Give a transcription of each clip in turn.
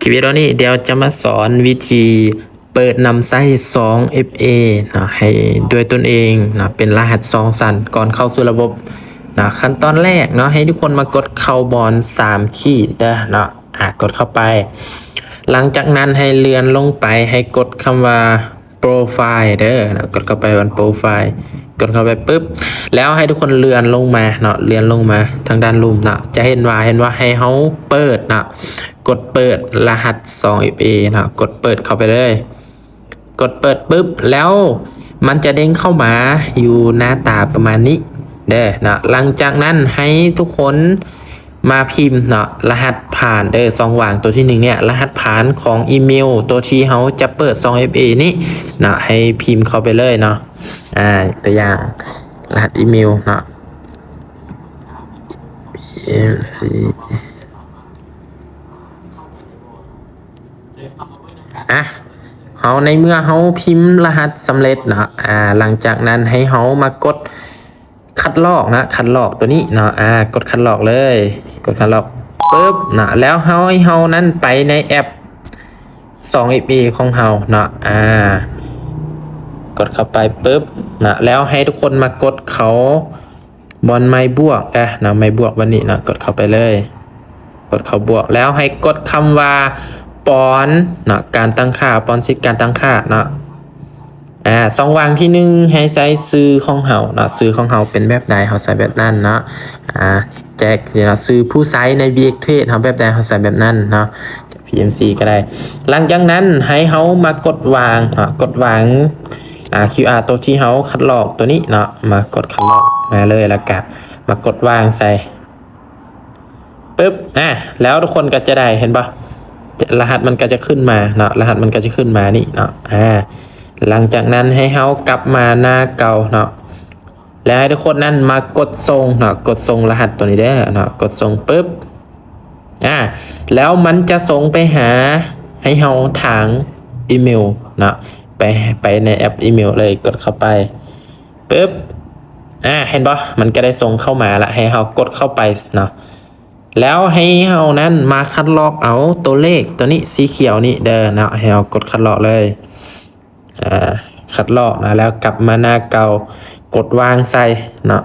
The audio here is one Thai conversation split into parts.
คลิปวิดีโอนี้เดี๋ยวจะมาสอนวิธีเปิดนำไส้ 2FA นะให้ด้วยตนเองนะเป็นรหัส2สันก่อนเข้าสู่ระบบนะขั้นตอนแรกเนาะให้ทุกคนมากดเข้าบอล3ขีดเนาะกดเข้าไปหลังจากนั้นให้เลื่อนลงไปให้กดคำว่าโปรไฟล์นะกดเข้าไปบนโปรไฟล์กดเข้าไปปุ๊บแล้วให้ทุกคนเลื่อนลงมาเนาะเลื่อนลงมาทางด้านลุ่มเนาะจะเห็นว่าให้เขาเปิดเนาะกดเปิดรหัส 2FA นะกดเปิดเข้าไปเลยกดเปิดปุ๊บแล้วมันจะเด้งเข้ามาอยู่หน้าตาประมาณนี้นะหลังจากนั้นให้ทุกคนมาพิมพ์เนาะรหัสผ่านซองว่างตัวที่1เนี่ยรหัสผ่านของอีเมลตัวที่เขาจะเปิด 2FA นี้นะให้พิมพ์เข้าไปเลยเนาะตัวอย่างรหัสอีเมลเนาะเขาในเมื่อเขาพิมพ์รหัสสำเร็จนะหลังจากนั้นให้เขามากดคัดลอกนะคัดลอกตัวนี้เนาะกดคัดลอกเลยกดคัดลอกปุ๊บนะแล้วให้เขานั้นไปในแอป 2FA ของเขาเนาะกดเข้าไปปุ๊บนะแล้วให้ทุกคนมากดเขาบนไม้บวกนะไม้บวกวันนี้นะกดเข้าไปเลยกดเข้าบวกแล้วให้กดคำว่าปอนนะการตั้งค่าปอนสิทธิ์การตั้งค่าเนาะช่องว่างที่1ให้ใส่ซื้อของเฮาเนาะซื้อของเฮาเป็นแบบใดเฮาใส่แบบนั้นเนาะแจกเนาะซื้อผู้ใช้ใน BX Trade เฮาแบบใดเฮาใส่แบบนั้นเนาะจาก PMC ก็ได้หลังจากนั้นให้เฮามากดวางกดวางQR ตัวที่เฮาคัดลอกตัวนี้เนาะมากดคัดลอกมาเลยแล้วก็มากดวางใส่ปึ๊บแล้วทุกคนก็จะได้เห็นปะรหัสมันก็จะขึ้นมาเนาะรหัสมันก็จะขึ้นมานี่เนาะหลังจากนั้นให้เฮากลับมาหน้าเก่าเนาะแล้วให้ทุกคนนั้นมากดส่งเนาะกดส่งรหัสตัวนี้ได้เนาะกดส่งปุ๊บแล้วมันจะส่งไปหาให้เฮาทางอีเมลเนาะไปในแอปอีเมลเลยกดเข้าไปปุ๊บเห็นปะมันก็ได้ส่งเข้ามาละให้เฮากดเข้าไปเนาะแล้วให้เฮานั้นมาคัดลอกเอาตัวเลขตัวนี้สีเขียวนี่เนาะให้เฮากดคัดลอกเลยคัดลอกนะแล้วกลับมาหน้าเก่ากดวางใส่เนาะ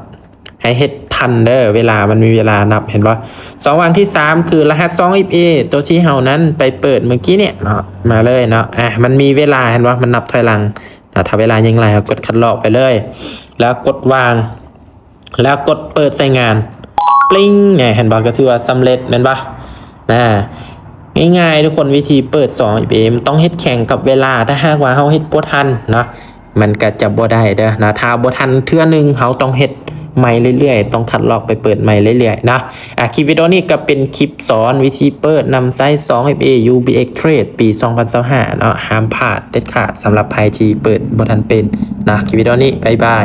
ให้เฮ็ดทันเวลามันมีเวลานับเห็นปะ2วันที่3คือรหัส 2FA ตัวที่เฮานั้นไปเปิดเมื่อกี้เนี่ยเนาะมาเลยเนาะมันมีเวลาเห็นปะมันนับถอยหลังถ้าเวลายังไรกดคัดลอกไปเลยแล้วกดวางแล้วกดเปิดใช้งานปลิ้งเห็นปะก็ถือว่าสำเร็จเห็นปะง่ายๆทุกคนวิธีเปิด 2FA มันต้องเฮ็ดแข่งกับเวลาถ้าหากว่าเฮาเฮ็ดบ่ทันเนาะมันก็จะบ่ได้นะถ้าบ่ทันเทื่อนึงเฮาต้องเฮ็ดใหม่เรื่อยๆต้องคัดลอกไปเปิดใหม่เรื่อยๆนะคลิปวิดีโอนี้ก็เป็นคลิปสอนวิธีเปิดนำไซส์ 2FA UBX Trade ปี 2025เนาะห้ามพลาดเด็ดขาดสำหรับใครที่เปิดบ่ทันเป็นนะคลิปวิดีโอนี้บ๊ายบาย